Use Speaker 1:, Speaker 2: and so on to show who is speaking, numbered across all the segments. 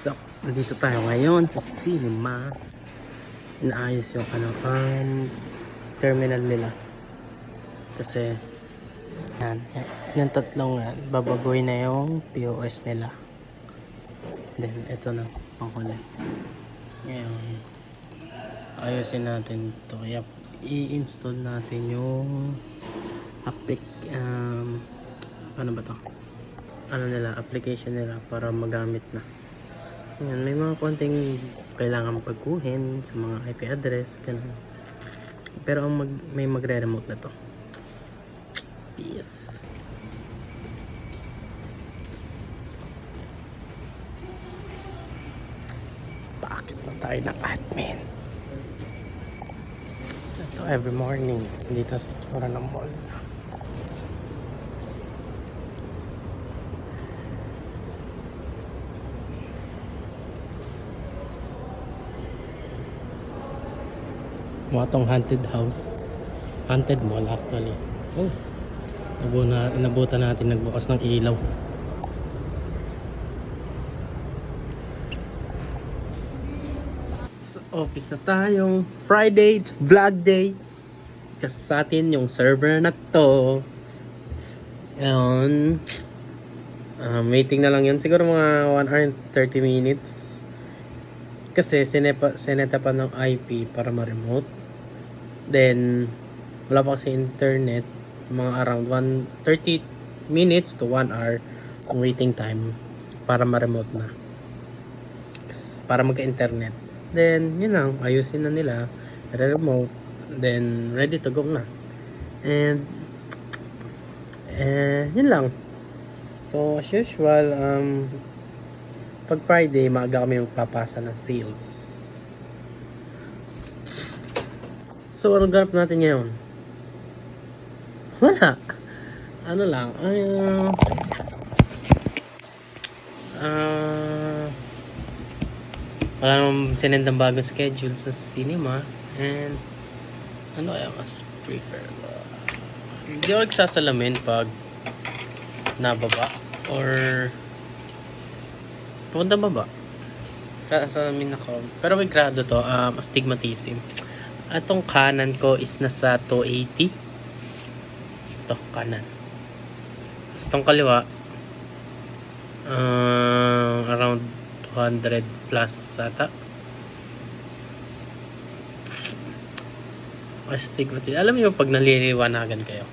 Speaker 1: So, nandito tayo ngayon sa cinema. Inaayos yung terminal nila. Kasi, yan, yung tatlong yan, babagoy na yung POS nila. Then, ito na, panghuli. Ngayon, ayusin natin ito. Kaya, i-install natin yung ano ba to? Application nila para magamit na. Yan, may mga konting kailangan pagkuhin sa mga IP address, ganun. Pero may magre-remote na to. Yes. Bakit na tayo ng admin? Ito every morning dito sa tura ng mall. Mga tong haunted house, haunted mall actually. Oh, inabutan natin nagbukas ng ilaw. Sa office na tayong Friday, it's vlog day. Kasi sa atin yung server na to. Ayun. Waiting na lang yun. Siguro mga 1 hour and 30 minutes. Kasi sineta pa ng IP para ma-remote. Then, wala pa kasi internet. Mga around 30 minutes to 1 hour ang waiting time para ma-remote na. Para magka-internet. Then, yun lang. Ayusin na nila. Re-remote. Then, ready to go na. And, yun lang. So, as usual, pag Friday, maaga kami magpapasa ng sales. So, anong ganap natin ngayon? Wala. Ano lang, wala namang sinend ng bagong schedule sa cinema. And, ano kaya mas prefer? Hindi ako nagsasalamin pag nababa or pupunta baba. Sasalamin ako. Pero may grado to, astigmatism. Atong kanan ko is nasa 280. Ito, kanan. Tapos itong kaliwa, around 200 plus ata. Astigmatism. Alam niyo pag naliliwanagan kayo.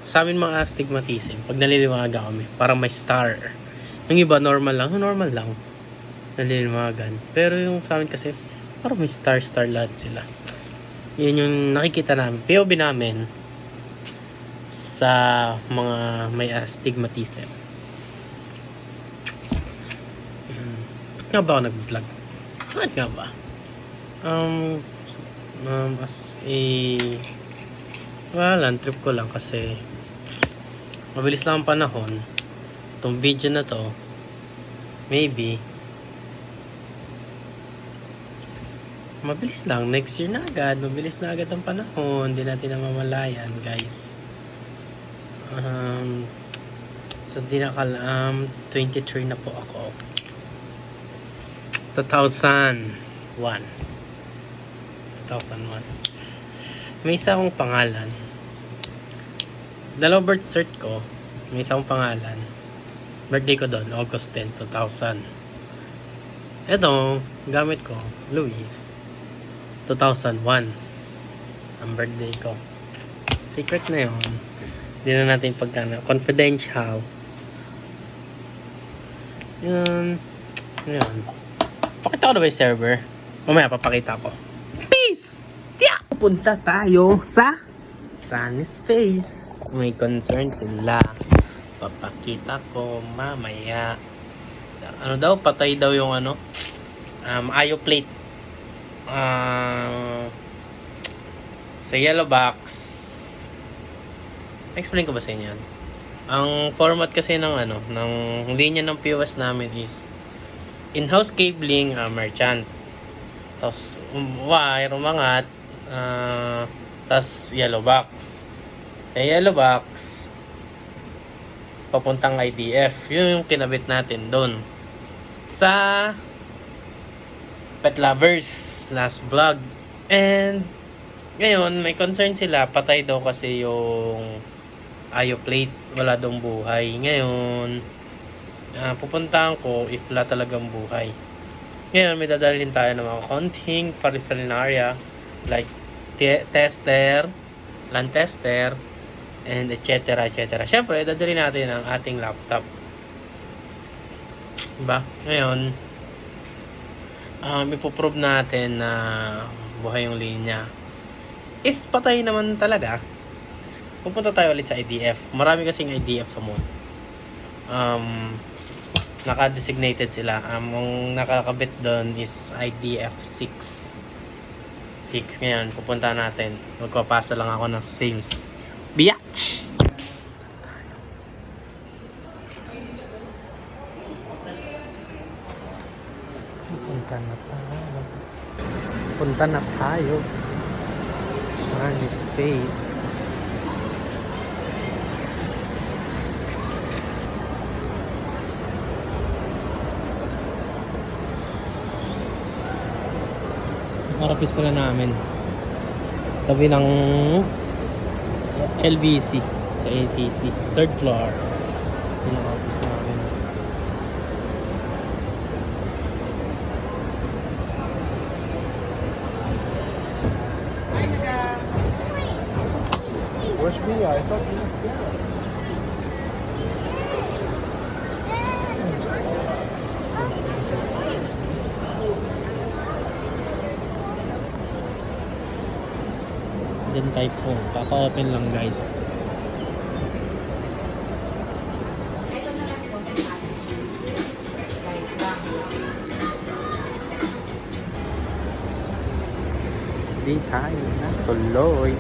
Speaker 1: Sa amin mga astigmatism, pag naliliwanagan kami, parang may star. Yung iba normal lang, naliliwanagan. Pero yung sa amin kasi, parang may star lahat sila. Yun yung nakikita namin, POV namin sa mga may astigmatism. Ba't nga ba ako nag-vlog? Ba't nga ba? Trip ko lang kasi mabilis lang ang panahon. Itong video na to, maybe mabilis lang, next year na agad, mabilis na agad ang panahon, hindi natin namamalayan guys. So di 23 na po ako. 2001. May isa akong pangalan. Dalawang birth cert ko, may isa akong pangalan. Birthday ko doon, August 10, 2000. Ito, gamit ko, Luis. 2001 ang birthday ko. Secret na yun. Hindi na natin pagkana. Confidential. Yun. Pakita ko na ba yung server? Mamaya papakita ko. Peace! Tiya! Pupunta tayo sa Sunny's Face. May concern sila. Papakita ko mamaya. Ano daw? Patay daw yung IO plate. Sa yellow box, explain ko ba sa inyo yan? Ang format kasi ng linya ng POS namin is in-house cabling, merchant, tapos wire, umangat, tapos yellow box. Yellow box papuntang IDF, yun yung kinabit natin doon sa Pet Lovers last vlog. And ngayon may concern sila, patay daw kasi yung Ayo plate, wala daw buhay. Ngayon pupuntahan ko if wala talagang buhay. Ngayon may dadalhin tayo ng mga konting paraphernalia like tester, land tester, and etc. etc. Syempre dadalhin natin ang ating laptop, diba? Ngayon ipoprove natin na buhay yung linya. If patay naman talaga, pupunta tayo ulit sa IDF. Marami kasing IDF sa mall. Naka-designated sila. Ang nakakabit doon is IDF 6. Ngayon, pupunta natin. Magpapasa lang ako ng sales. Biatch! Punta na tayo. Sunny Space. Office pala namin. Tabi ng LBC sa ATC. Third floor. Yun ang office namin.
Speaker 2: Where's Mia? I thought he was there.
Speaker 1: Then type po. Kaka-open lang guys. Di tayo na tuloy.